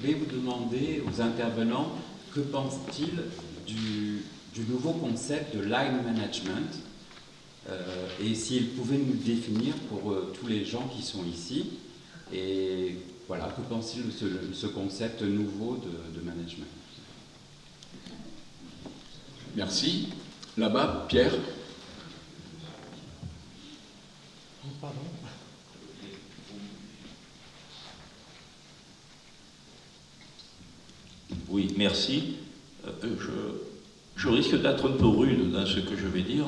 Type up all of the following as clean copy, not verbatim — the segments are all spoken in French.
voulais vous demander aux intervenants que pensent-ils du nouveau concept de line management et s'ils pouvaient nous le définir pour tous les gens qui sont ici. Et voilà, que pensent-ils de ce concept nouveau de management? Merci. Là-bas, Pierre. Pardon. Oui, merci. Je risque d'être un peu rude dans ce que je vais dire,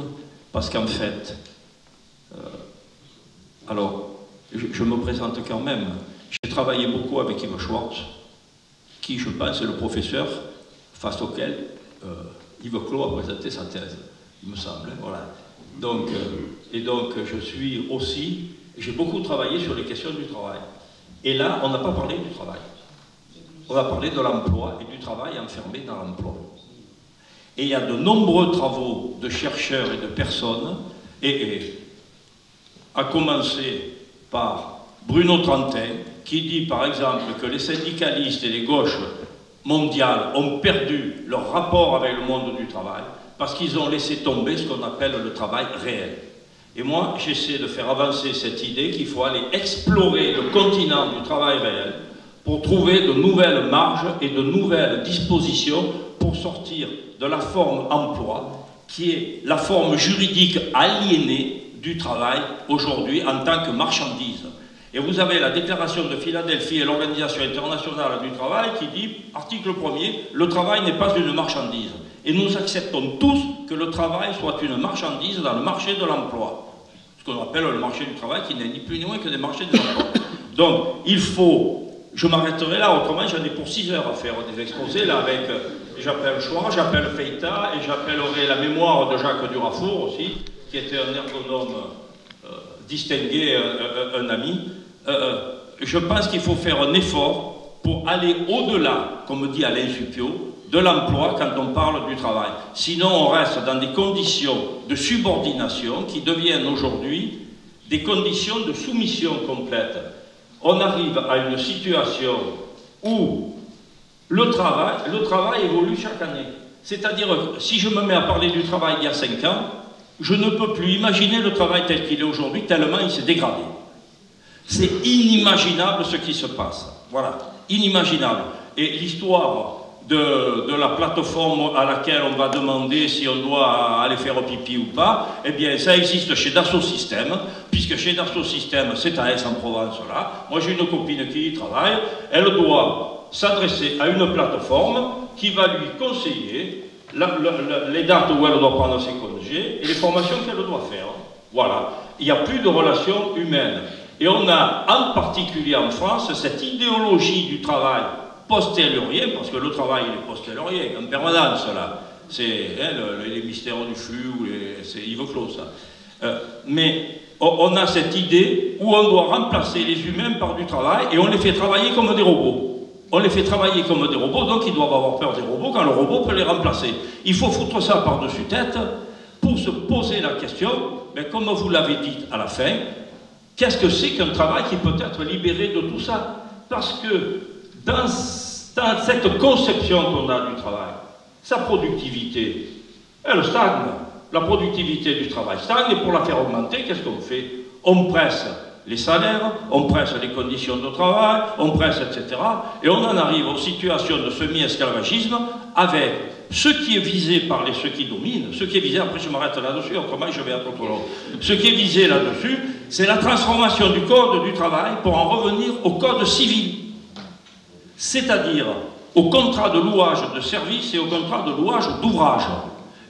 parce qu'en fait, alors, je me présente quand même. J'ai travaillé beaucoup avec Yves Schwartz, qui, je pense, est le professeur face auquel Yves Clos a présenté sa thèse, il me semble. Voilà. Donc, je suis aussi, j'ai beaucoup travaillé sur les questions du travail. Et là, on n'a pas parlé du travail. On a parlé de l'emploi et du travail enfermé dans l'emploi. Et il y a de nombreux travaux de chercheurs et de personnes, et à commencer par Bruno Trentin, qui dit par exemple que les syndicalistes et les gauches mondiales ont perdu leur rapport avec le monde du travail parce qu'ils ont laissé tomber ce qu'on appelle le travail réel. Et moi, j'essaie de faire avancer cette idée qu'il faut aller explorer le continent du travail réel pour trouver de nouvelles marges et de nouvelles dispositions pour sortir de la forme emploi, qui est la forme juridique aliénée du travail aujourd'hui en tant que marchandise. Et vous avez la déclaration de Philadelphie et l'Organisation internationale du travail qui dit, article 1er, le travail n'est pas une marchandise. Et nous acceptons tous que le travail soit une marchandise dans le marché de l'emploi. Ce qu'on appelle le marché du travail qui n'est ni plus ni moins que des marchés de l'emploi. Donc, il faut... Je m'arrêterai là, autrement j'en ai pour 6 heures à faire des exposés, là, avec... J'appelle Chouard, j'appelle Feita, et j'appellerai la mémoire de Jacques Durafour aussi, qui était un ergonome distingué, un ami. Je pense qu'il faut faire un effort pour aller au-delà, comme dit Alain Suppiot, de l'emploi quand on parle du travail. Sinon, on reste dans des conditions de subordination qui deviennent aujourd'hui des conditions de soumission complète. On arrive à une situation où le travail évolue chaque année. C'est-à-dire, si je me mets à parler du travail il y a 5 ans, je ne peux plus imaginer le travail tel qu'il est aujourd'hui, tellement il s'est dégradé. C'est inimaginable ce qui se passe. Voilà, inimaginable. Et l'histoire de la plateforme à laquelle on va demander si on doit aller faire pipi ou pas, eh bien, ça existe chez Dassault Systèmes, puisque chez Dassault Systèmes, c'est à Aix-en-Provence, là. Moi, j'ai une copine qui y travaille, elle doit s'adresser à une plateforme qui va lui conseiller les dates où elle doit prendre ses congés et les formations qu'elle doit faire. Voilà. Il n'y a plus de relations humaines. Et on a, en particulier en France, cette idéologie du travail post-tellurien, parce que le travail il est post-tellurien, en permanence, là. C'est les mystères du flux, c'est Yves Clos, ça. Mais on a cette idée où on doit remplacer les humains par du travail et on les fait travailler comme des robots. On les fait travailler comme des robots, donc ils doivent avoir peur des robots quand le robot peut les remplacer. Il faut foutre ça par-dessus tête pour se poser la question, mais comme vous l'avez dit à la fin, qu'est-ce que c'est qu'un travail qui peut être libéré de tout ça? Parce que dans cette conception qu'on a du travail, sa productivité, elle stagne. La productivité du travail stagne, et pour la faire augmenter, qu'est-ce qu'on fait? On presse les salaires, on presse les conditions de travail, on presse, etc. Et on en arrive aux situations de semi-esclavagisme avec ce qui est visé par ceux qui dominent, ce qui est visé, après je m'arrête là-dessus, autrement je vais être trop long. Ce qui est visé là-dessus, c'est la transformation du code du travail pour en revenir au code civil. C'est-à-dire au contrat de louage de service et au contrat de louage d'ouvrage.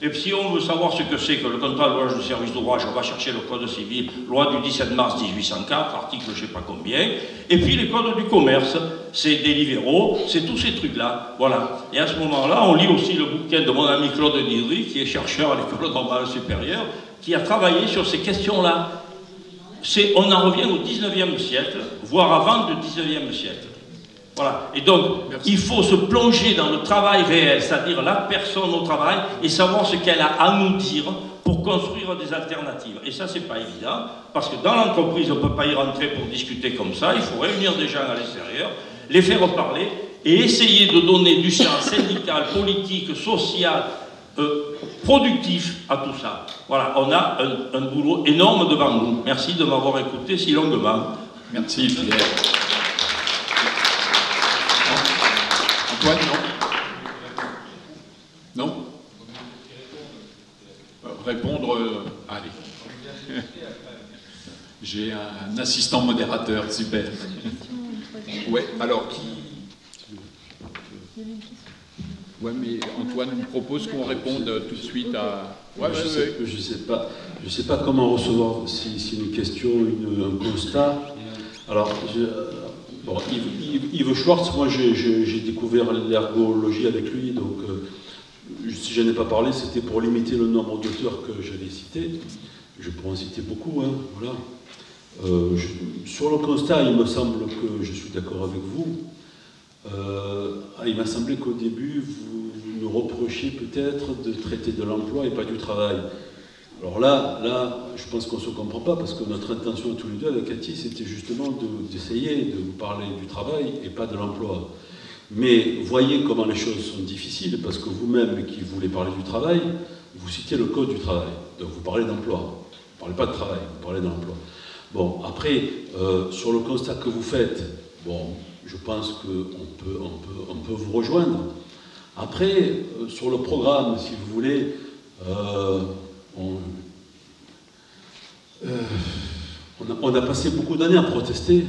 Et si on veut savoir ce que c'est que le contrat de louage de service d'ouvrage, on va chercher le code civil, loi du 17 mars 1804, article je ne sais pas combien, et puis les codes du commerce, c'est des libéraux, c'est tous ces trucs-là, voilà. Et à ce moment-là, on lit aussi le bouquin de mon ami Claude Nidry, qui est chercheur à l'École normale supérieure, qui a travaillé sur ces questions-là. On en revient au 19e siècle, voire avant le 19e siècle. Voilà. Et donc, il faut se plonger dans le travail réel, c'est-à-dire la personne au travail, et savoir ce qu'elle a à nous dire pour construire des alternatives. Et ça, c'est pas évident, parce que dans l'entreprise, on ne peut pas y rentrer pour discuter comme ça, il faut réunir des gens à l'extérieur, les faire parler, et essayer de donner du sens syndical, politique, social, productif à tout ça. Voilà, on a un boulot énorme devant nous. Merci de m'avoir écouté si longuement. Merci Pierre. Antoine, non? Non? Répondre, allez. J'ai un assistant modérateur, super. Ouais, alors qui... Ouais, mais Antoine nous propose qu'on réponde tout de suite à... Ouais, je sais pas comment recevoir, si c'est une question, un constat. Alors, bon, Yves Schwartz, moi j'ai découvert l'ergologie avec lui, donc si je n'en ai pas parlé, c'était pour limiter le nombre d'auteurs que j'allais citer. Je pourrais en citer beaucoup, hein, voilà. Sur le constat, il me semble que je suis d'accord avec vous. Il m'a semblé qu'au début, vous nous reprochiez peut-être de traiter de l'emploi et pas du travail. Alors là, je pense qu'on ne se comprend pas, parce que notre intention tous les deux avec Cathy, c'était justement d'essayer de vous parler du travail et pas de l'emploi. Mais voyez comment les choses sont difficiles, parce que vous-même qui voulez parler du travail, vous citez le code du travail. Donc vous parlez d'emploi. Vous ne parlez pas de travail, vous parlez de l'emploi. Bon, après, sur le constat que vous faites, bon, je pense qu'on peut vous rejoindre. Après, sur le programme, si vous voulez, on a passé beaucoup d'années à protester.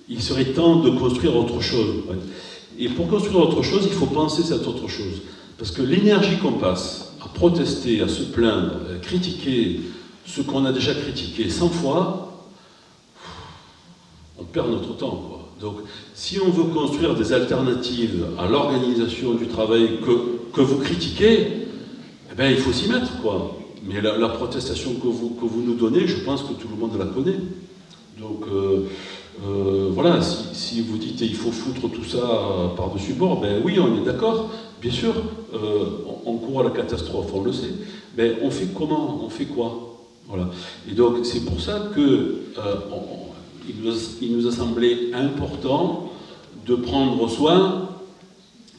Il serait temps de construire autre chose. Ouais. Et pour construire autre chose, il faut penser cette autre chose. Parce que l'énergie qu'on passe à protester, à se plaindre, à critiquer ce qu'on a déjà critiqué 100 fois, on perd notre temps, quoi. Donc, si on veut construire des alternatives à l'organisation du travail que vous critiquez, eh bien, il faut s'y mettre, quoi. Mais la protestation que vous nous donnez, je pense que tout le monde la connaît. Donc, voilà, si vous dites il faut foutre tout ça par-dessus bord, ben oui, on est d'accord, bien sûr, on court à la catastrophe, on le sait. Mais on fait comment? On fait quoi? Voilà. Et donc, c'est pour ça que il nous a semblé important de prendre soin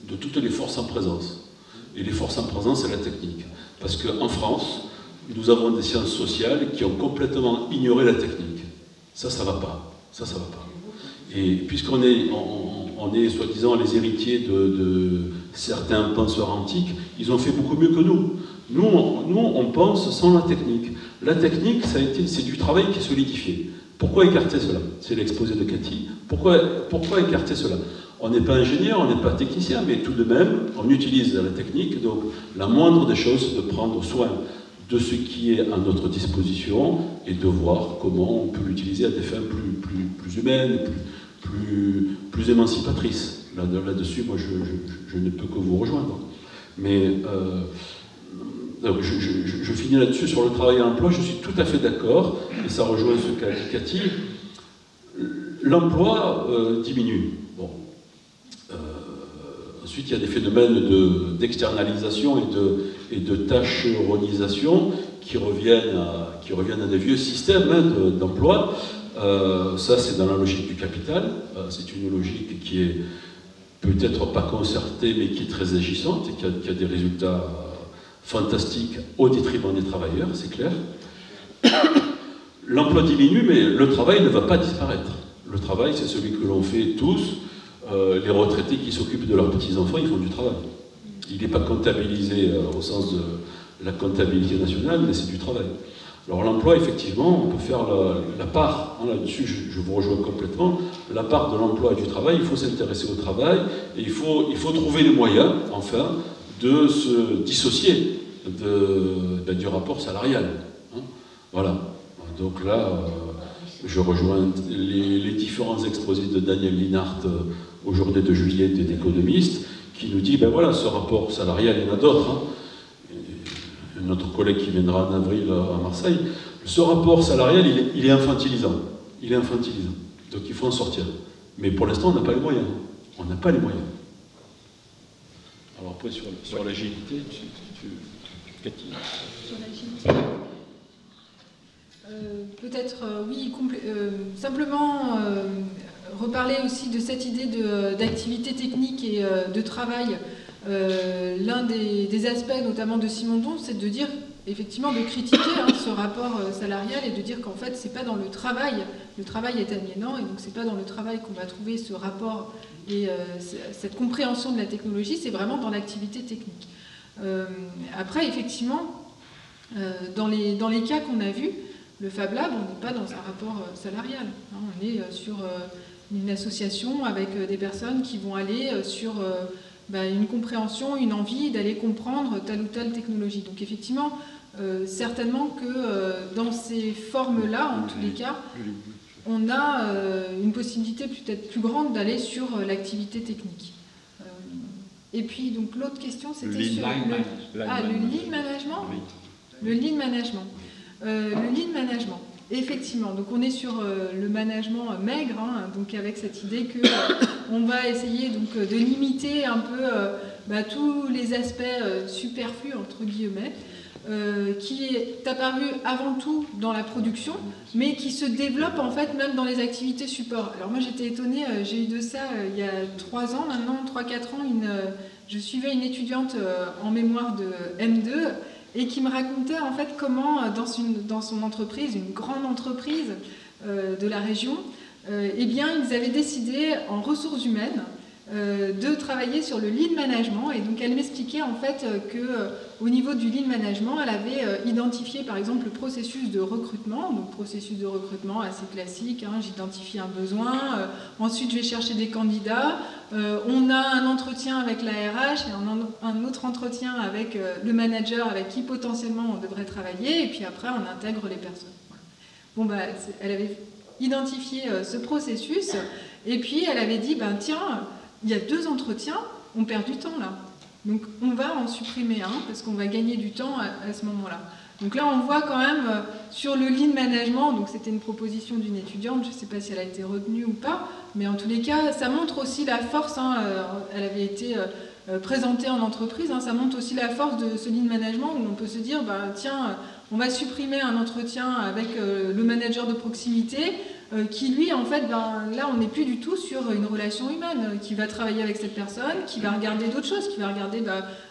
de toutes les forces en présence. Et les forces en présence, c'est la technique. Parce qu'en France, nous avons des sciences sociales qui ont complètement ignoré la technique. Ça va pas. Ça va pas. Et puisqu'on est soi-disant les héritiers de certains penseurs antiques, ils ont fait beaucoup mieux que nous. Nous, on pense sans la technique. La technique, c'est du travail qui est solidifié. Pourquoi écarter cela? C'est l'exposé de Cathy. Pourquoi écarter cela? On n'est pas ingénieur, on n'est pas technicien, mais tout de même, on utilise la technique. Donc, la moindre des choses, c'est de prendre soin de ce qui est à notre disposition et de voir comment on peut l'utiliser à des fins plus humaines, plus émancipatrices. Là-dessus, moi, je ne peux que vous rejoindre. Mais je finis là-dessus sur le travail et l'emploi. Je suis tout à fait d'accord, et ça rejoint ce qu'a dit Cathy. L'emploi diminue. Bon. Ensuite, il y a des phénomènes d'externalisation et de tâcheronisation qui reviennent à des vieux systèmes d'emploi. Ça, c'est dans la logique du capital. C'est une logique qui est peut-être pas concertée, mais qui est très agissante et qui a des résultats fantastiques au détriment des travailleurs, c'est clair. L'emploi diminue, mais le travail ne va pas disparaître. Le travail, c'est celui que l'on fait tous. Les retraités qui s'occupent de leurs petits-enfants, ils font du travail. Il n'est pas comptabilisé au sens de la comptabilité nationale, mais c'est du travail. Alors l'emploi, effectivement, on peut faire la part, hein, là-dessus je vous rejoins complètement, la part de l'emploi et du travail, il faut s'intéresser au travail, et il faut trouver les moyens, enfin, de se dissocier du rapport salarial. Hein. Voilà. Donc là, je rejoins les différents exposés de Daniel Linhart au journée de juillet des économistes, qui nous dit, ben voilà, ce rapport salarial, il y en a d'autres. Hein. Notre collègue qui viendra en avril à Marseille, ce rapport salarial, il est infantilisant. Il est infantilisant. Donc il faut en sortir. Mais pour l'instant, on n'a pas les moyens. On n'a pas les moyens. Alors après, sur l'agilité, Cathy. Sur l'agilité. Peut-être, oui, simplement reparler aussi de cette idée d'activité technique et de travail. L'un des aspects notamment de Simondon, c'est de dire, effectivement, de critiquer ce rapport salarial et de dire qu'en fait, c'est pas dans le travail est aliénant, et donc c'est pas dans le travail qu'on va trouver ce rapport et cette compréhension de la technologie, c'est vraiment dans l'activité technique. Après, effectivement, dans les cas qu'on a vus, le Fab Lab, on n'est pas dans un rapport salarial. On est sur une association avec des personnes qui vont aller sur une compréhension, une envie d'aller comprendre telle ou telle technologie. Donc effectivement, certainement que dans ces formes-là, en tous les cas, on a une possibilité peut-être plus grande d'aller sur l'activité technique. Et puis, donc l'autre question, c'était sur le lean management. Le lean management. Le lean management. Effectivement, donc on est sur le management maigre, donc avec cette idée que on va essayer donc de limiter un peu tous les aspects superflus entre guillemets, qui est apparu avant tout dans la production, mais qui se développe en fait même dans les activités support. Alors moi j'étais étonnée, j'ai eu de ça il y a 3 ans maintenant, 3-4 ans, je suivais une étudiante en mémoire de M2 et qui me racontait en fait comment dans son entreprise, une grande entreprise de la région, eh bien ils avaient décidé en ressources humaines de travailler sur le lean management, et donc elle m'expliquait en fait qu'au niveau du lean management, elle avait identifié par exemple le processus de recrutement, donc processus de recrutement assez classique, j'identifie un besoin, ensuite je vais chercher des candidats, on a un entretien avec la RH et un autre entretien avec le manager avec qui potentiellement on devrait travailler, et puis après on intègre les personnes. Voilà. Bon, elle avait identifié ce processus, et puis elle avait dit, tiens, il y a 2 entretiens, on perd du temps là. Donc on va en supprimer un parce qu'on va gagner du temps à ce moment-là. Donc là on voit quand même sur le lean management, donc c'était une proposition d'une étudiante, je ne sais pas si elle a été retenue ou pas, mais en tous les cas ça montre aussi la force, elle avait été présentée en entreprise, ça montre aussi la force de ce lean management où on peut se dire, tiens, on va supprimer un entretien avec le manager de proximité, qui lui, en fait, là, on n'est plus du tout sur une relation humaine, qui va travailler avec cette personne, qui va regarder d'autres choses, qui va regarder,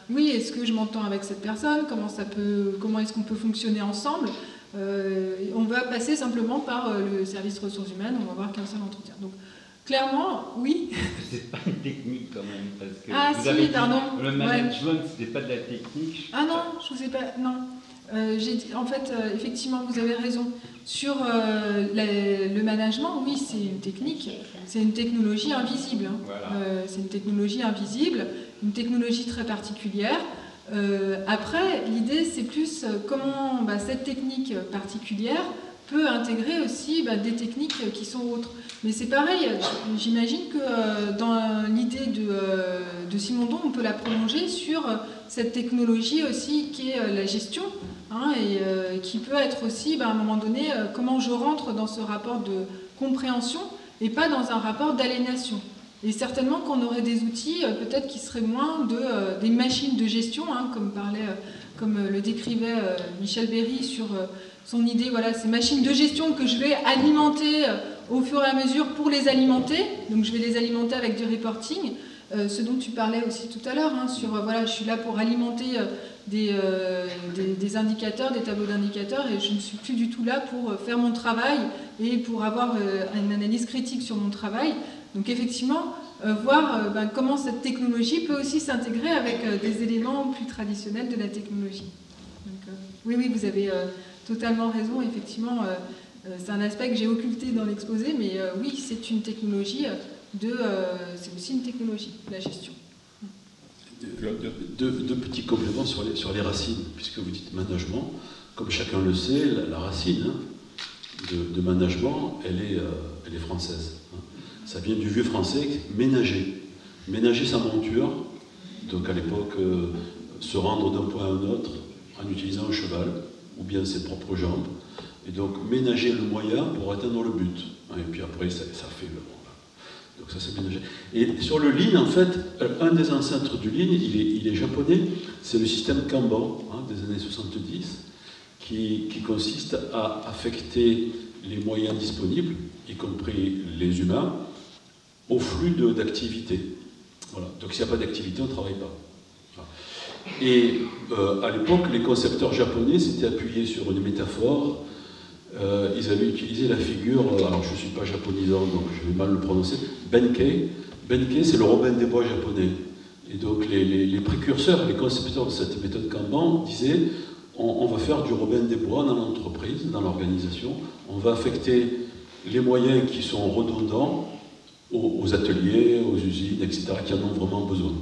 oui, est-ce que je m'entends avec cette personne, comment est-ce qu'on peut fonctionner ensemble, on va passer simplement par le service ressources humaines, on va avoir qu'un seul entretien. Donc, clairement, oui. C'est pas une technique quand même, parce que vous avez dit, le management, c'était pas de la technique. Ah non, je vous ai pas, non. En fait, effectivement, vous avez raison. Sur le management, oui, c'est une technique, c'est une technologie invisible. Voilà. C'est une technologie invisible, une technologie très particulière. Après, l'idée, c'est plus comment cette technique particulière peut intégrer aussi des techniques qui sont autres. Mais c'est pareil, j'imagine que dans l'idée de Simondon, on peut la prolonger sur cette technologie aussi qui est la gestion, et qui peut être aussi, à un moment donné, comment je rentre dans ce rapport de compréhension et pas dans un rapport d'aliénation. Et certainement qu'on aurait des outils peut-être qui seraient moins des machines de gestion, comme le décrivait Michel Berry sur son idée, voilà, ces machines de gestion que je vais alimenter au fur et à mesure pour les alimenter. Donc je vais les alimenter avec du reporting, ce dont tu parlais aussi tout à l'heure, sur voilà, je suis là pour alimenter des indicateurs, des tableaux d'indicateurs, et je ne suis plus du tout là pour faire mon travail et pour avoir une analyse critique sur mon travail. Donc effectivement, voir comment cette technologie peut aussi s'intégrer avec des éléments plus traditionnels de la technologie. Donc, oui, vous avez totalement raison, effectivement, c'est un aspect que j'ai occulté dans l'exposé, mais oui, c'est une technologie c'est aussi une technologie, la gestion. Deux petits compléments sur les racines, puisque vous dites management. Comme chacun le sait, la racine de management, elle est française. Ça vient du vieux français, ménager. Ménager sa monture, donc à l'époque, se rendre d'un point à un autre en utilisant un cheval, ou bien ses propres jambes. Et donc ménager le moyen pour atteindre le but. Et puis après, ça fait le... Donc ça c'est ménager. Et sur le lean, en fait, un des ancêtres du lean, il est japonais, c'est le système Kanban des années 70, qui consiste à affecter les moyens disponibles, y compris les humains, au flux d'activité. Voilà. Donc s'il n'y a pas d'activité, on ne travaille pas. Voilà. Et à l'époque, les concepteurs japonais s'étaient appuyés sur une métaphore. Ils avaient utilisé la figure, alors je ne suis pas japonisant, donc je vais mal le prononcer, Benkei. Benkei, c'est le Robin des Bois japonais. Et donc les précurseurs, les concepteurs de cette méthode Kanban disaient on va faire du Robin des Bois dans l'entreprise, dans l'organisation, on va affecter les moyens qui sont redondants aux ateliers, aux usines, etc., qui en ont vraiment besoin.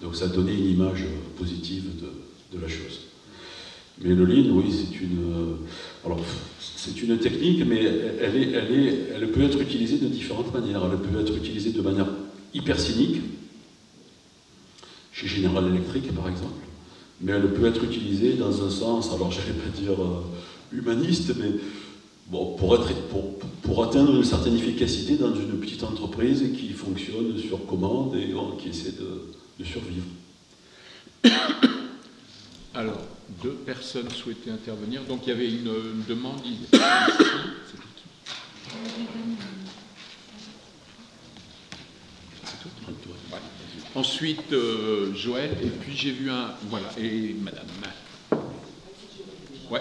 Donc ça donnait une image positive de la chose. Mais le lean, oui, c'est une technique, mais elle peut être utilisée de différentes manières. Elle peut être utilisée de manière hyper cynique, chez General Electric par exemple, mais elle peut être utilisée dans un sens, alors je ne vais pas dire humaniste, mais bon, pour atteindre une certaine efficacité dans une petite entreprise qui fonctionne sur commande et qui essaie de survivre. Alors, 2 personnes souhaitaient intervenir, donc il y avait une demande ici. Ouais. Ensuite, Joël, et puis j'ai vu un... Voilà, et madame. Ouais.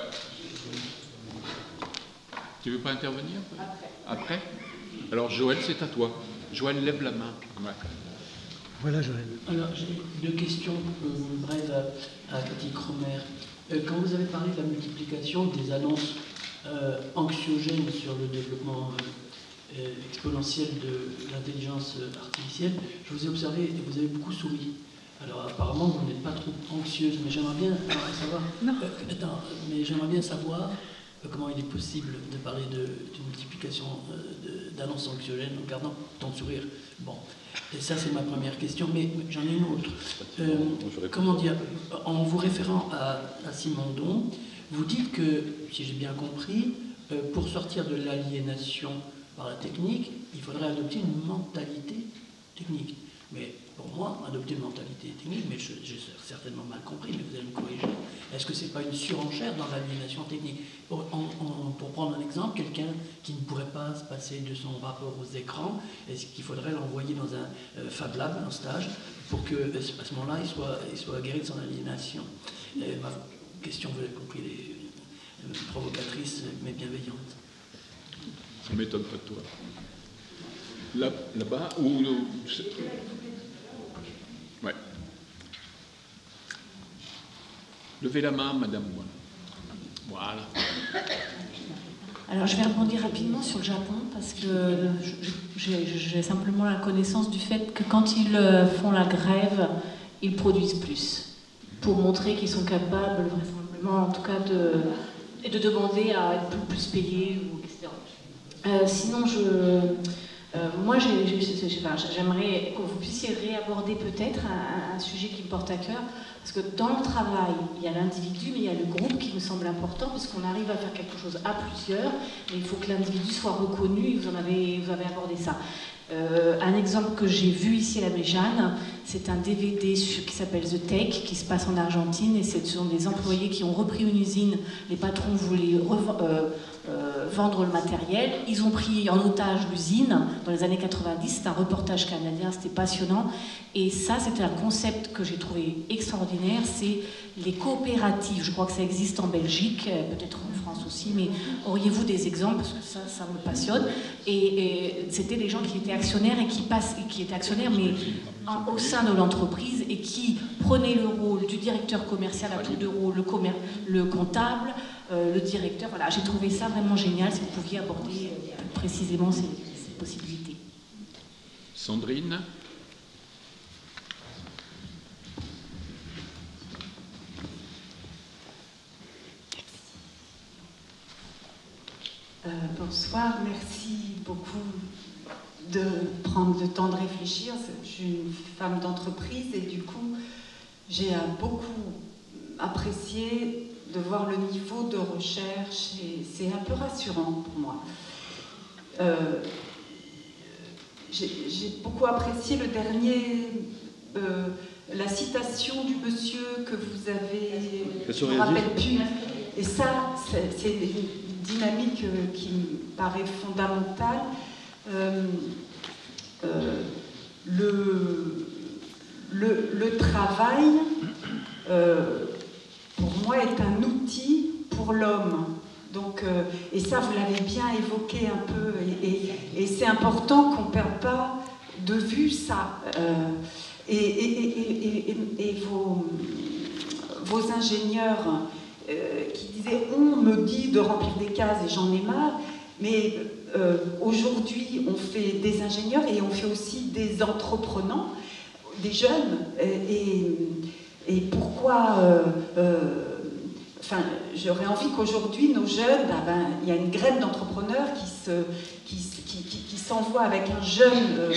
Tu veux pas intervenir? Après? Alors Joël, c'est à toi. Joël, lève la main. Ouais. Voilà, Joël. Alors, j'ai 2 questions brèves à Cathy Cromer. Quand vous avez parlé de la multiplication des annonces anxiogènes sur le développement exponentiel de l'intelligence artificielle, je vous ai observé et vous avez beaucoup souri. Alors, apparemment, vous n'êtes pas trop anxieuse, mais j'aimerais bien savoir... j'aimerais bien savoir comment il est possible de parler d'une multiplication d'annonces anxiogènes en gardant ton sourire. Bon, et ça c'est ma première question, mais j'en ai une autre. Comment dire, en vous référant à Simondon, vous dites que, si j'ai bien compris, pour sortir de l'aliénation par la technique, il faudrait adopter une mentalité technique. Mais pour moi, adopter une mentalité technique, mais j'ai certainement mal compris, mais vous allez me corriger, est-ce que ce n'est pas une surenchère dans l'aliénation technique? Pour prendre un exemple, quelqu'un qui ne pourrait pas se passer de son rapport aux écrans, est-ce qu'il faudrait l'envoyer dans un Fab Lab, un stage, pour qu'à ce moment-là, il soit guéri de son aliénation? Ma question, vous avez compris, est provocatrice, mais bienveillante. Ça ne m'étonne pas de toi. Là-bas, ou... Ouais. Levez la main, madame. Voilà. Alors, je vais rebondir rapidement sur le Japon, parce que j'ai simplement la connaissance du fait que quand ils font la grève, ils produisent plus, pour montrer qu'ils sont capables, vraisemblablement, en tout cas, de demander à être plus payés, etc. Sinon, moi, j'aimerais que vous puissiez réaborder peut-être un sujet qui me porte à cœur, parce que dans le travail, il y a l'individu, mais il y a le groupe qui me semble important, parce qu'on arrive à faire quelque chose à plusieurs, mais il faut que l'individu soit reconnu, et vous avez abordé ça. Un exemple que j'ai vu ici à la Méjane, c'est un DVD qui s'appelle The Tech, qui se passe en Argentine, et ce sont des employés qui ont repris une usine, les patrons voulaient vendre le matériel, ils ont pris en otage l'usine dans les années 90, c'est un reportage canadien, c'était passionnant, et ça c'était un concept que j'ai trouvé extraordinaire, c'est les coopératives, je crois que ça existe en Belgique, peut-être en France aussi, mais auriez-vous des exemples, parce que ça me passionne, et c'était des gens qui étaient actionnaires et qui étaient actionnaires mais au sein de l'entreprise et qui prenaient le rôle du directeur commercial à tour de rôle, le comptable, le directeur, voilà, j'ai trouvé ça vraiment génial, si vous pouviez aborder plus précisément ces possibilités. Sandrine. Bonsoir, merci beaucoup de prendre le temps de réfléchir. Je suis une femme d'entreprise et du coup, j'ai beaucoup apprécié de voir le niveau de recherche et c'est un peu rassurant pour moi. J'ai beaucoup apprécié le dernier, la citation du monsieur que vous avez, je ne me rappelle plus. Et ça, c'est une dynamique qui me paraît fondamentale. le travail, pour moi, est un outil pour l'homme. Donc, et ça, vous l'avez bien évoqué un peu, et c'est important qu'on ne perde pas de vue ça. Et vos ingénieurs qui disaient « on me dit de remplir des cases et j'en ai marre », mais aujourd'hui, on fait des ingénieurs et on fait aussi des entrepreneurs, des jeunes. Et pourquoi... Enfin, j'aurais envie qu'aujourd'hui, nos jeunes, il y a une graine d'entrepreneurs qui s'envoie avec un jeune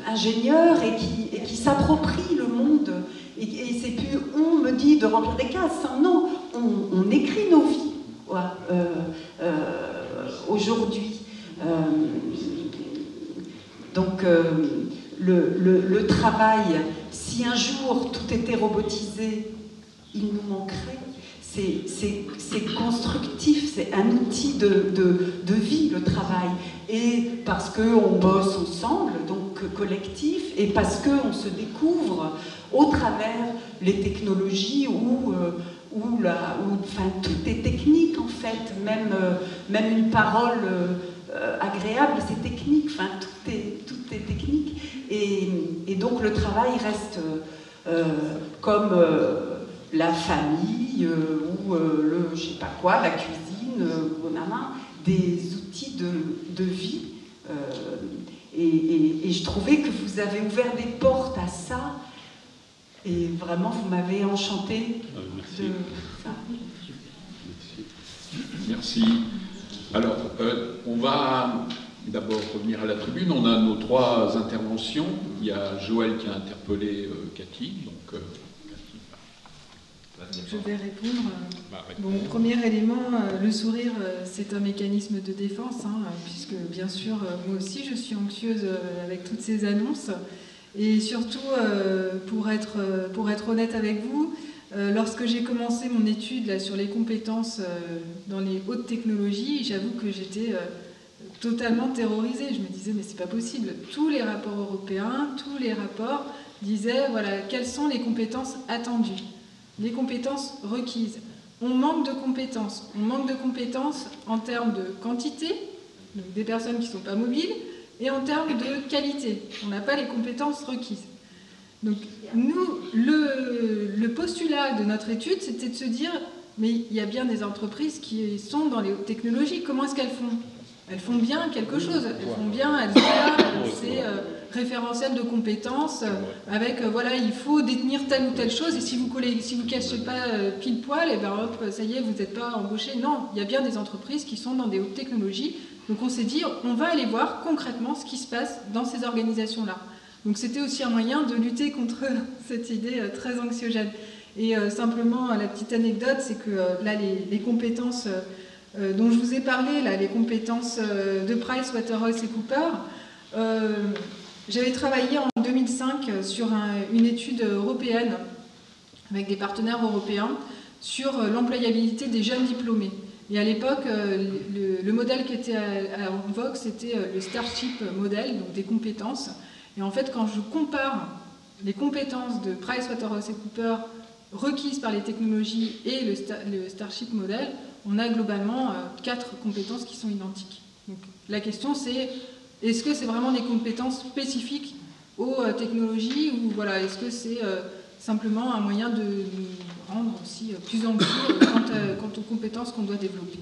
ingénieur et qui s'approprie le monde. Et c'est plus « on me dit de remplir des cases », non, on écrit nos vies aujourd'hui. Donc, le travail, si un jour tout était robotisé, il nous manquerait. C'est constructif, c'est un outil de vie, le travail. Et parce qu'on bosse ensemble, donc collectif, et parce qu'on se découvre au travers les technologies où tout est technique en fait, même une parole agréable, c'est technique, enfin tout est technique. Et donc le travail reste comme la famille ou je sais pas quoi, la cuisine, des outils de vie. Et je trouvais que vous avez ouvert des portes à ça. Et vraiment, vous m'avez enchantée de ça. Merci. Alors, on va d'abord revenir à la tribune. On a nos 3 interventions. Il y a Joël qui a interpellé Cathy. Donc, je vais répondre. Bon, premier élément, le sourire, c'est un mécanisme de défense, puisque bien sûr, moi aussi, je suis anxieuse avec toutes ces annonces. Et surtout, pour être honnête avec vous, lorsque j'ai commencé mon étude là, sur les compétences dans les hautes technologies, j'avoue que j'étais totalement terrorisée. Je me disais, mais c'est pas possible. Tous les rapports européens, tous les rapports disaient, voilà, quelles sont les compétences attendues, les compétences requises. On manque de compétences. On manque de compétences en termes de quantité, donc des personnes qui ne sont pas mobiles, et en termes de qualité. On n'a pas les compétences requises. Donc, nous, le postulat de notre étude, c'était de se dire, mais il y a bien des entreprises qui sont dans les hautes technologies. Comment est-ce qu'elles font? Elles font bien quelque chose. Elles font bien, elles ont ces référentiels de compétences avec, voilà, il faut détenir telle ou telle chose, et si vous ne cachez pas pile poil, et ben hop, ça y est, vous n'êtes pas embauché. Non, il y a bien des entreprises qui sont dans des hautes technologies. Donc on s'est dit, on va aller voir concrètement ce qui se passe dans ces organisations-là. Donc c'était aussi un moyen de lutter contre cette idée très anxiogène. Et simplement, la petite anecdote, c'est que là, les compétences dont je vous ai parlé, là, les compétences de PricewaterhouseCoopers, j'avais travaillé en 2005 sur une étude européenne avec des partenaires européens sur l'employabilité des jeunes diplômés. Et à l'époque, le modèle qui était en vogue, c'était le Starship modèle, donc des compétences. Et en fait, quand je compare les compétences de PricewaterhouseCoopers requises par les technologies et le Starship modèle, on a globalement 4 compétences qui sont identiques. Donc, la question, c'est est-ce que c'est vraiment des compétences spécifiques aux technologies, ou voilà, est-ce que c'est simplement un moyen de nous rendre aussi plus anxieux quant aux compétences qu'on doit développer.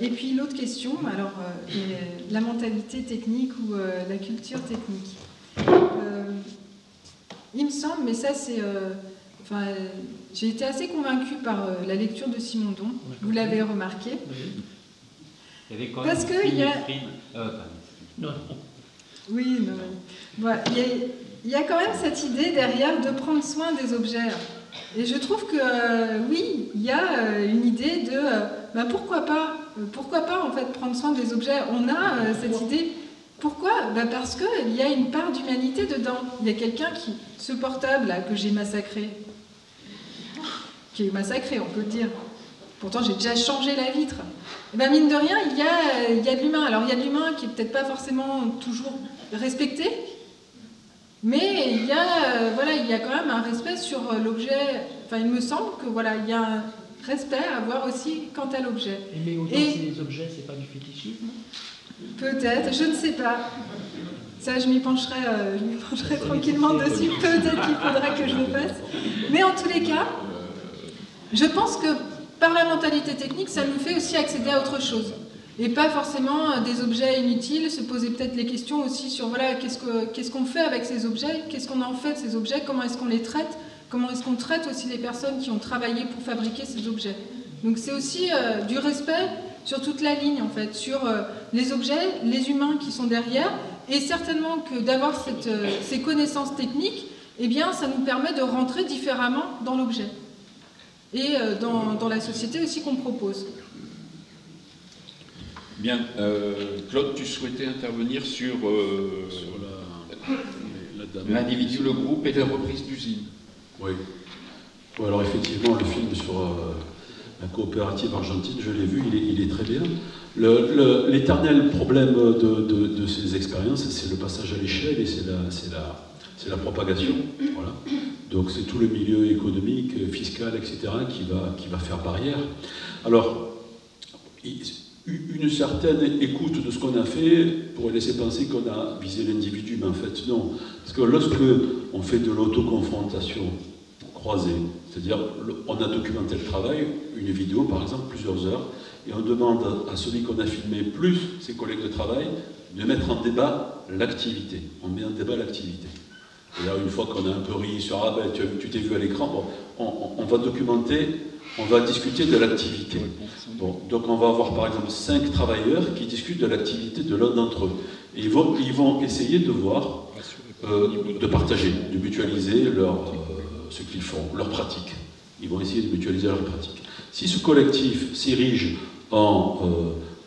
Et puis l'autre question, alors, est la mentalité technique ou la culture technique. Il me semble, mais ça c'est... Enfin, j'ai été assez convaincue par la lecture de Simondon, vous l'avez remarqué. Il y avait quand parce qu'il y a... Oui, non. Voilà, il y a quand même cette idée derrière de prendre soin des objets. Et je trouve que, oui, il y a une idée de pourquoi pas en fait prendre soin des objets. On a cette idée. Pourquoi? Parce qu'il y a une part d'humanité dedans. Il y a quelqu'un qui, ce portable là que j'ai massacré, qui est massacré, on peut le dire. pourtant j'ai déjà changé la vitre. Et ben mine de rien, il y a de l'humain. Alors il y a de l'humain qui est peut-être pas forcément toujours respecté, mais il y a quand même un respect sur l'objet. Enfin, il me semble que voilà, il y a un respect à avoir aussi quant à l'objet. Mais autant ces objets, c'est pas du fétichisme? Peut-être, je ne sais pas. Ça, je m'y pencherai tranquillement dessus. Peut-être qu'il faudra que je le fasse. Mais en tous les cas, je pense que par la mentalité technique, ça nous fait aussi accéder à autre chose. Et pas forcément des objets inutiles, se poser peut-être les questions aussi sur voilà, qu'est-ce qu'on fait avec ces objets, qu'est-ce qu'on en fait de ces objets, comment est-ce qu'on les traite, comment est-ce qu'on traite aussi les personnes qui ont travaillé pour fabriquer ces objets. Donc c'est aussi du respect sur toute la ligne en fait, sur les objets, les humains qui sont derrière, et certainement que d'avoir ces connaissances techniques, eh bien ça nous permet de rentrer différemment dans l'objet. Et dans la société aussi qu'on propose. Bien. Claude, tu souhaitais intervenir sur l'individu, le groupe et la reprise d'usine. Oui. Ouais, alors effectivement, le film sur la coopérative argentine, je l'ai vu, il est très bien. L'éternel problème de ces expériences, c'est le passage à l'échelle et c'est la propagation. Voilà. Donc c'est tout le milieu économique, fiscal, etc. qui va faire barrière. Alors, une certaine écoute de ce qu'on a fait pourrait laisser penser qu'on a visé l'individu, mais en fait non. Parce que lorsque on fait de l'autoconfrontation croisée, c'est-à-dire on a documenté le travail, une vidéo par exemple, plusieurs heures, et on demande à celui qu'on a filmé plus ses collègues de travail de mettre en débat l'activité. On met en débat l'activité. Et là, une fois qu'on a un peu ri sur « Ah ben, tu t'es vu à l'écran », bon, on va documenter, on va discuter de l'activité. Bon, donc on va avoir par exemple 5 travailleurs qui discutent de l'activité de l'un d'entre eux. Et ils vont essayer de voir, de partager, de mutualiser ce qu'ils font, leurs pratiques. Ils vont essayer de mutualiser leurs pratiques. Si ce collectif s'érige en,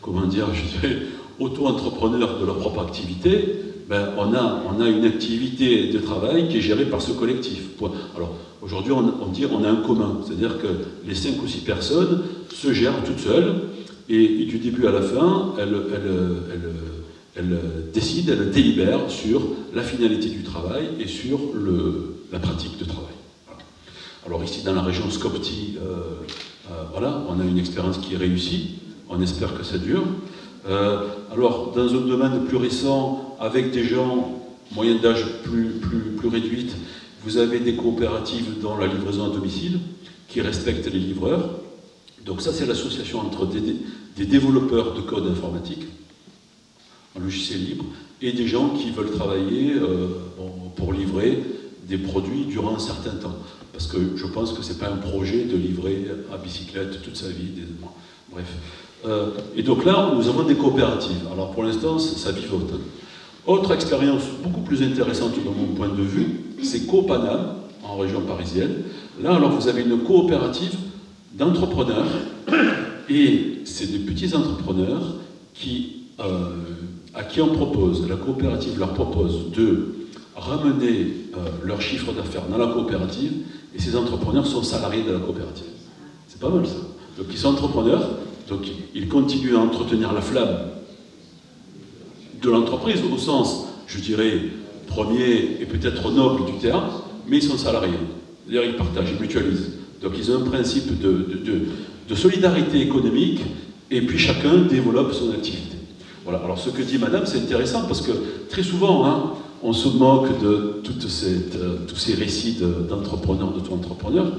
comment dire, je dirais, auto-entrepreneur de leur propre activité, ben, on a une activité de travail qui est gérée par ce collectif. Alors, aujourd'hui, on dit on a un commun, c'est-à-dire que les 5 ou 6 personnes se gèrent toutes seules, et du début à la fin, elles décident, elles délibèrent sur la finalité du travail et sur la pratique de travail. Voilà. Alors ici, dans la région Skopje, voilà, on a une expérience qui est réussie, on espère que ça dure. Alors, dans un domaine plus récent, avec des gens moyenne d'âge plus réduite, vous avez des coopératives dans la livraison à domicile qui respectent les livreurs. Donc ça, c'est l'association entre des développeurs de code informatique, un logiciel libre, et des gens qui veulent travailler pour livrer des produits durant un certain temps. Parce que je pense que ce n'est pas un projet de livrer à bicyclette toute sa vie. Bref. Et donc là, nous avons des coopératives. Alors pour l'instant, ça vivote. Autre expérience beaucoup plus intéressante de mon point de vue, c'est Copanam, en région parisienne. Là, alors vous avez une coopérative d'entrepreneurs, et c'est des petits entrepreneurs à qui on propose, la coopérative leur propose de ramener leur chiffre d'affaires dans la coopérative, et ces entrepreneurs sont salariés de la coopérative. C'est pas mal ça. Donc ils sont entrepreneurs, donc ils continuent à entretenir la flamme de l'entreprise, au sens, je dirais, premier et peut-être noble du terme, mais ils sont salariés. C'est-à-dire ils partagent, ils mutualisent. Donc ils ont un principe de solidarité économique, et puis chacun développe son activité. Voilà. Alors ce que dit madame, c'est intéressant, parce que très souvent, hein, on se moque de tous ces récits d'entrepreneurs, d'auto-entrepreneurs.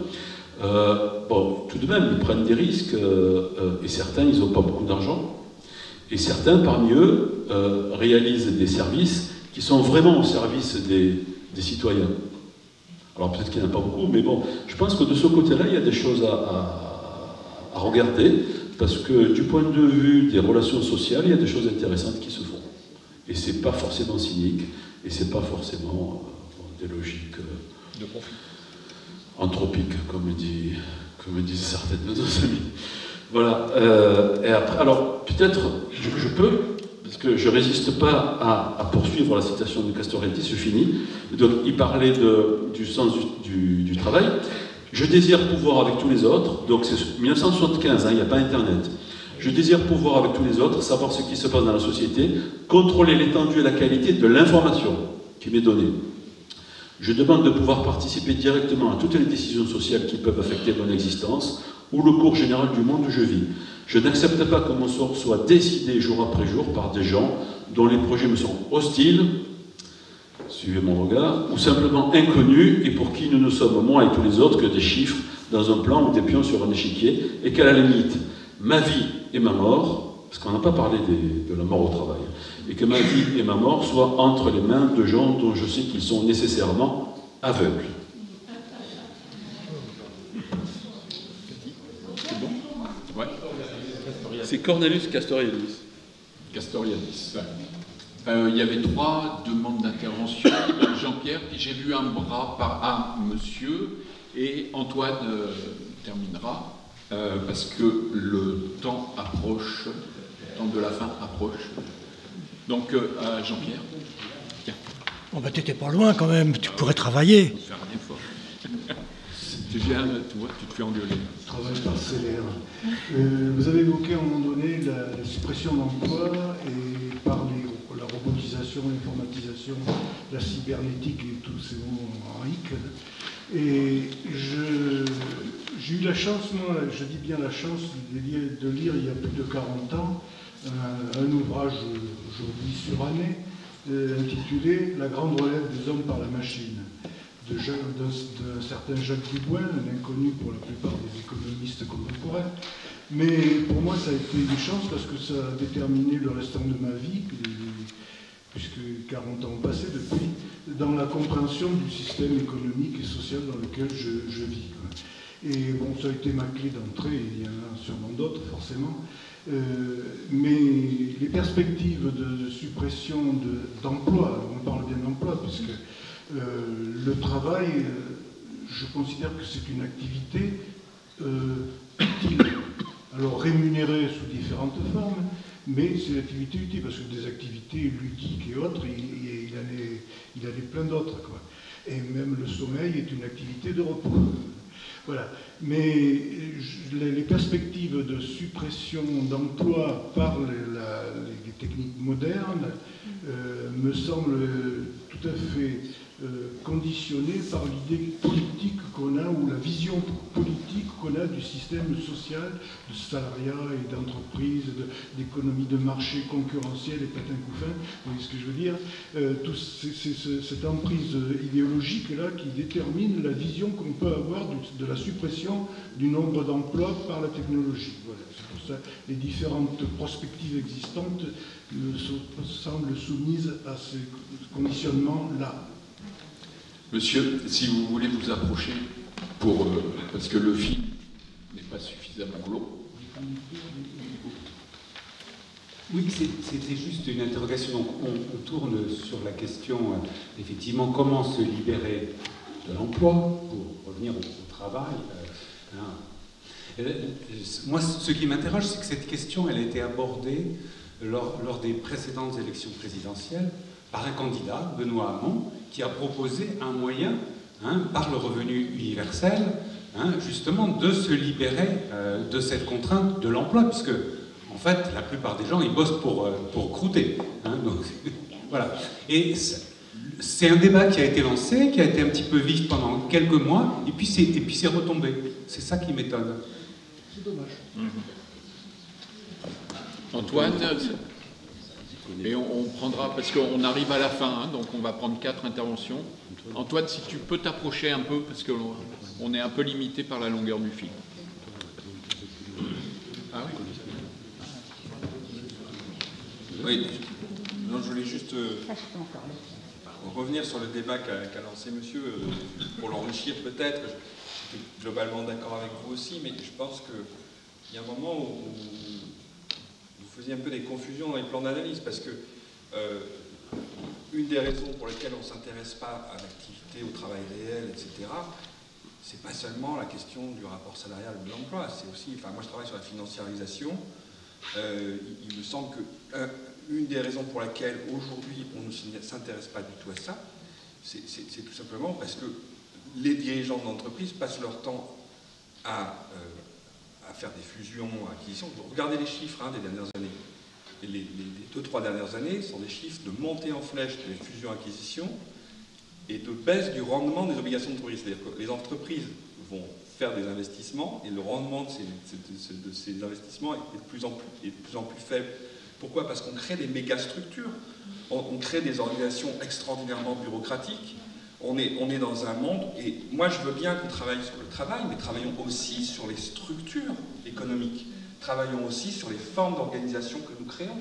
Bon, tout de même, ils prennent des risques, et certains, ils n'ont pas beaucoup d'argent. Et certains, parmi eux, réalisent des services qui sont vraiment au service des citoyens. Alors peut-être qu'il n'y en a pas beaucoup, mais bon, je pense que de ce côté-là, il y a des choses à regarder, parce que du point de vue des relations sociales, il y a des choses intéressantes qui se font. Et c'est pas forcément cynique, et c'est pas forcément des logiques de profit. Anthropiques, comme disent certaines de nos amis. Voilà. Et après, alors peut-être je peux, parce que je ne résiste pas à poursuivre la citation de Castoriadis, je finis. Donc il parlait du sens du travail. Je désire pouvoir avec tous les autres, donc c'est 1975, il n'y a pas Internet. Je désire pouvoir avec tous les autres, savoir ce qui se passe dans la société, contrôler l'étendue et la qualité de l'information qui m'est donnée. Je demande de pouvoir participer directement à toutes les décisions sociales qui peuvent affecter mon existence ou le cours général du monde où je vis. Je n'accepte pas que mon sort soit décidé jour après jour par des gens dont les projets me sont hostiles, suivez mon regard, ou simplement inconnus et pour qui nous ne sommes, moi et tous les autres, que des chiffres dans un plan ou des pions sur un échiquier, et qu'à la limite, ma vie et ma mort, parce qu'on n'a pas parlé de la mort au travail, et que ma vie et ma mort soient entre les mains de gens dont je sais qu'ils sont nécessairement aveugles. C'est bon? Ouais. C'est Cornelius Castoriadis. Castoriadis. Il y avait 3 demandes d'intervention. Jean-Pierre, puis j'ai vu un bras par un monsieur, et Antoine terminera, parce que le temps approche, le temps de la fin approche. Donc, Jean-Pierre, tiens. Bon, bah, t'étais pas loin quand même, tu pourrais travailler. Faut faire un effort. Tu viens, tu vois, tu te fais engueuler. Travail parcellaire. Vous avez évoqué à un moment donné la suppression d'emplois et par la robotisation, l'informatisation, la cybernétique et tous ces mots en hic. Et j'ai eu la chance, moi, je dis bien la chance, de lire il y a plus de 40 ans un ouvrage aujourd'hui suranné intitulé « La grande relève des hommes par la machine » d'un certain Jacques Dubouin, un inconnu pour la plupart des économistes contemporains. Mais pour moi, ça a été une chance parce que ça a déterminé le restant de ma vie, puisque 40 ans ont passé depuis, dans la compréhension du système économique et social dans lequel je vis. Et bon, ça a été ma clé d'entrée, il y en a sûrement d'autres forcément, mais les perspectives de suppression d'emploi, on parle bien d'emploi, puisque le travail, je considère que c'est une activité utile, alors rémunérée sous différentes formes, mais c'est une activité utile, parce que des activités ludiques et autres, il y en a plein d'autres, quoi. Et même le sommeil est une activité de repos. Voilà. Mais les perspectives de suppression d'emplois par les techniques modernes me semblent tout à fait conditionnées par l'idée politique qu'on a, ou la vision politique qu'on a du système social, de salariat et d'entreprise, d'économie de marché concurrentielle et patin-couffin, vous voyez ce que je veux dire, c'est cette emprise idéologique-là qui détermine la vision qu'on peut avoir de la suppression du nombre d'emplois par la technologie. Voilà. C'est pour ça que les différentes perspectives existantes semblent soumises à ce conditionnement-là. Monsieur, si vous voulez vous approcher, parce que le film n'est pas suffisamment long. Oui, c'était juste une interrogation. Donc, on tourne sur la question, effectivement, comment se libérer de l'emploi pour revenir au travail. Moi, ce qui m'interroge, c'est que cette question, elle a été abordée lors des précédentes élections présidentielles par un candidat, Benoît Hamon, qui a proposé un moyen, par le revenu universel, justement, de se libérer de cette contrainte de l'emploi, puisque, en fait, la plupart des gens, ils bossent pour croûter. Donc, voilà. Et c'est un débat qui a été lancé, qui a été un petit peu vif pendant quelques mois, et puis c'est retombé. C'est ça qui m'étonne. C'est dommage. Antoine, et on prendra, parce qu'on arrive à la fin, donc on va prendre 4 interventions. Antoine, si tu peux t'approcher un peu, parce qu'on est un peu limité par la longueur du film. Ah oui. Oui, non, je voulais juste revenir sur le débat qu'a lancé monsieur, pour l'enrichir peut-être. J'étais globalement d'accord avec vous aussi, mais je pense qu'il y a un moment où vous faisiez un peu des confusions dans les plans d'analyse, parce que une des raisons pour lesquelles on ne s'intéresse pas à l'activité, au travail réel, etc., c'est pas seulement la question du rapport salarial ou de l'emploi, c'est aussi, enfin moi je travaille sur la financiarisation, il me semble que une des raisons pour laquelle aujourd'hui on ne s'intéresse pas du tout à ça, c'est tout simplement parce que les dirigeants d'entreprise passent leur temps à faire des fusions, acquisitions. Regardez les chiffres des dernières années. Et les 2-3 dernières années sont des chiffres de montée en flèche des fusions-acquisitions et de baisse du rendement des obligations d'entreprise. C'est-à-dire que les entreprises vont faire des investissements et le rendement de ces investissements est de plus en plus faible. Pourquoi? Parce qu'on crée des méga-structures, on crée des organisations extraordinairement bureaucratiques. On est dans un monde, et moi je veux bien qu'on travaille sur le travail, mais travaillons aussi sur les structures économiques. Travaillons aussi sur les formes d'organisation que nous créons.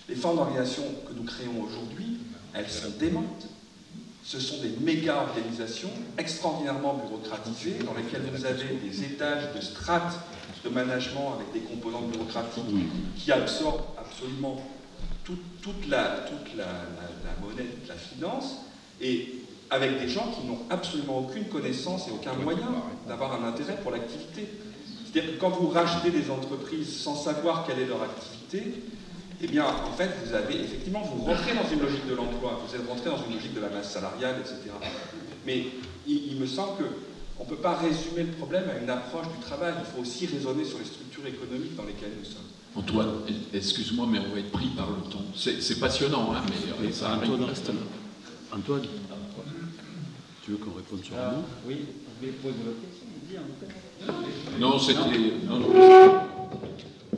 Les formes d'organisation que nous créons aujourd'hui, elles sont démentes. Ce sont des méga-organisations extraordinairement bureaucratisées dans lesquelles vous avez des étages de strates de management avec des composantes bureaucratiques qui absorbent absolument toute la monnaie, toute la finance, et avec des gens qui n'ont absolument aucune connaissance et aucun moyen d'avoir un intérêt pour l'activité. C'est-à-dire que quand vous rachetez des entreprises sans savoir quelle est leur activité, eh bien, en fait, vous rentrez dans une logique de l'emploi, vous êtes rentré dans une logique de la masse salariale, etc. Mais il me semble qu'on ne peut pas résumer le problème à une approche du travail. Il faut aussi raisonner sur les structures économiques dans lesquelles nous sommes. Antoine, excuse-moi, mais on va être pris par le temps. C'est passionnant, mais ça Antoine reste là. Antoine, tu veux qu'on réponde sur le mot? Oui, vous voulez poser votre question? Non, c'était... Non.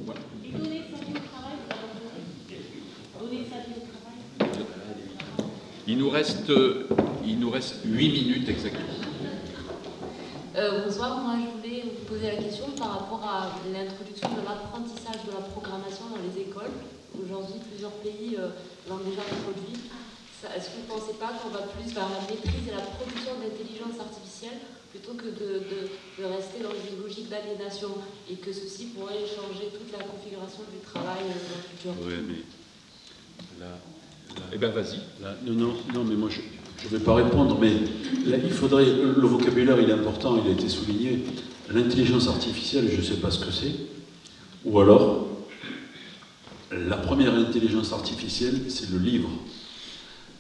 Voilà. Il nous reste 8 minutes exactement. Bonsoir, moi je voulais vous poser la question par rapport à l'introduction de l'apprentissage de la programmation dans les écoles. Aujourd'hui, plusieurs pays l'ont déjà introduit. Est-ce que vous ne pensez pas qu'on va plus vers la maîtrise et la production d'intelligence artificielle plutôt que de rester dans une logique d'aliénation, et que ceci pourrait changer toute la configuration du travail dans le futur? Oui, mais là, eh bien, vas-y. Non, mais moi, je ne vais pas répondre, mais là, il faudrait... Le vocabulaire, il est important, il a été souligné. L'intelligence artificielle, je ne sais pas ce que c'est. Ou alors, la première intelligence artificielle, c'est le livre.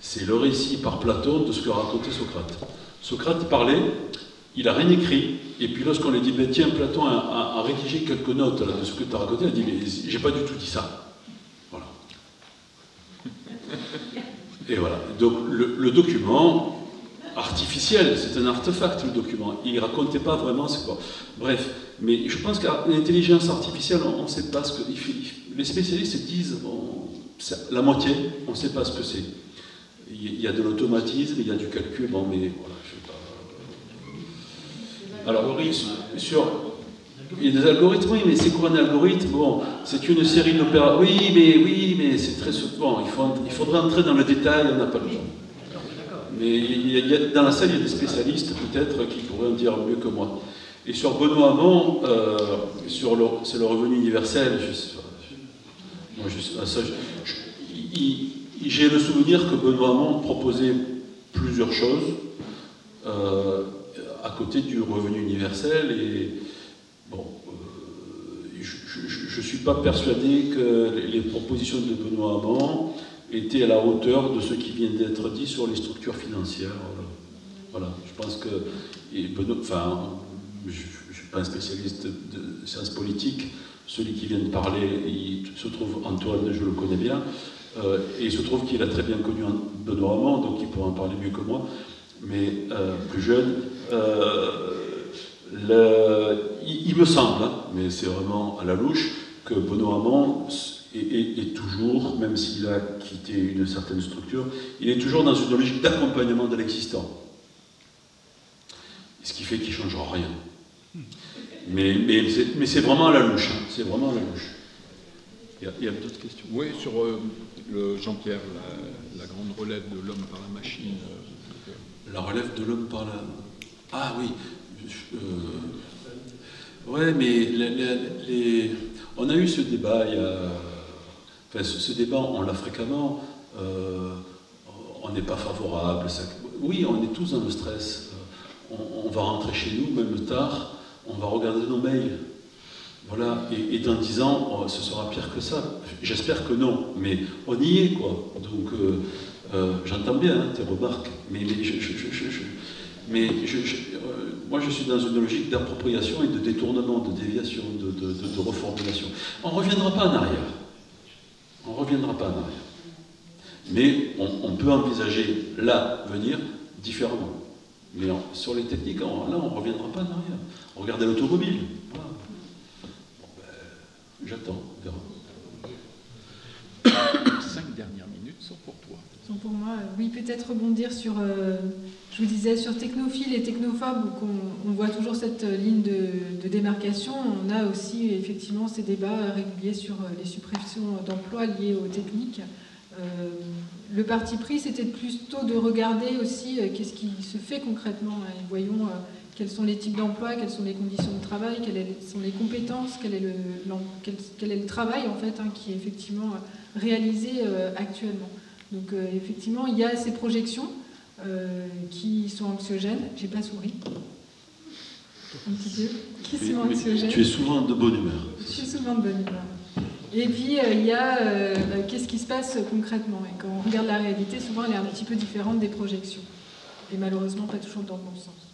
C'est le récit par Platon de ce que racontait Socrate. Socrate parlait, il n'a rien écrit, et puis lorsqu'on lui dit, ben, tiens, Platon a rédigé quelques notes là, de ce que tu as raconté, il a dit, mais j'ai pas du tout dit ça. Voilà. Et voilà. Donc le document artificiel, c'est un artefact, le document. Il ne racontait pas vraiment c'est quoi. Bref, mais je pense qu'à l'intelligence artificielle, on ne sait pas ce que... Les spécialistes disent, la moitié, on ne sait pas ce que c'est. Il y a de l'automatisme, il y a du calcul, bon, mais voilà, je sais pas. Alors, il y a des algorithmes, oui, mais c'est quoi un algorithme? Bon, c'est une série d'opérations. Oui, mais c'est très souvent. Il faudrait entrer dans le détail, on n'a pas le temps. Mais dans la salle, il y a des spécialistes, peut-être, qui pourraient en dire mieux que moi. Et sur Benoît Hamon, c'est le revenu universel, je sais pas. J'ai le souvenir que Benoît Hamon proposait plusieurs choses à côté du revenu universel, et bon, je ne suis pas persuadé que les propositions de Benoît Hamon étaient à la hauteur de ce qui vient d'être dit sur les structures financières. Voilà, je pense que... je ne suis pas un spécialiste de sciences politiques, celui qui vient de parler, il se trouve, Antoine, je le connais bien, et il se trouve qu'il a très bien connu Benoît Hamon, donc il pourra en parler mieux que moi, mais plus jeune. Il me semble, hein, mais c'est vraiment à la louche, que Benoît Hamon est toujours, même s'il a quitté une certaine structure, il est toujours dans une logique d'accompagnement de l'existant. Ce qui fait qu'il ne changera rien. Mais c'est vraiment à la louche. Hein, c'est vraiment à la louche. Il y a d'autres questions? Oui, sur Jean-Pierre, la grande relève de l'homme par la machine. La relève de l'homme par la... Ah oui. Ouais, mais on a eu ce débat il y a... Enfin, ce débat, on l'a fréquemment. On n'est pas favorable. Ça... Oui, on est tous dans le stress. On va rentrer chez nous, même tard. On va regarder nos mails. Voilà. Et dans 10 ans, ce sera pire que ça. J'espère que non. Mais on y est, quoi. Donc, j'entends bien tes remarques. Mais Mais moi, je suis dans une logique d'appropriation et de détournement, de déviation, de reformulation. On ne reviendra pas en arrière. On ne reviendra pas en arrière. Mais on peut envisager l'avenir différemment. Mais sur les techniques, là, on ne reviendra pas en arrière. Regardez l'automobile. Voilà. Bon, ben, j'attends, on verra. 5 dernières minutes sont pour toi. Sont pour moi. Oui, peut-être rebondir sur, je vous disais, sur technophiles et technophobes, où on voit toujours cette ligne de démarcation. On a aussi effectivement ces débats réguliers sur les suppressions d'emplois liées aux techniques. Le parti pris, c'était plutôt de regarder aussi qu'est-ce qui se fait concrètement. Et voyons quels sont les types d'emplois, quelles sont les conditions de travail, quelles sont les compétences, quel est le travail en fait, qui est effectivement réalisé actuellement. Donc effectivement, il y a ces projections qui sont anxiogènes. J'ai pas souri. Un petit peu. Qui sont anxiogènes. Tu es souvent de bonne humeur. Je suis souvent de bonne humeur. Et puis, il y a qu'est-ce qui se passe concrètement. Et quand on regarde la réalité, souvent, elle est un petit peu différente des projections. Et malheureusement, pas toujours dans le bon sens.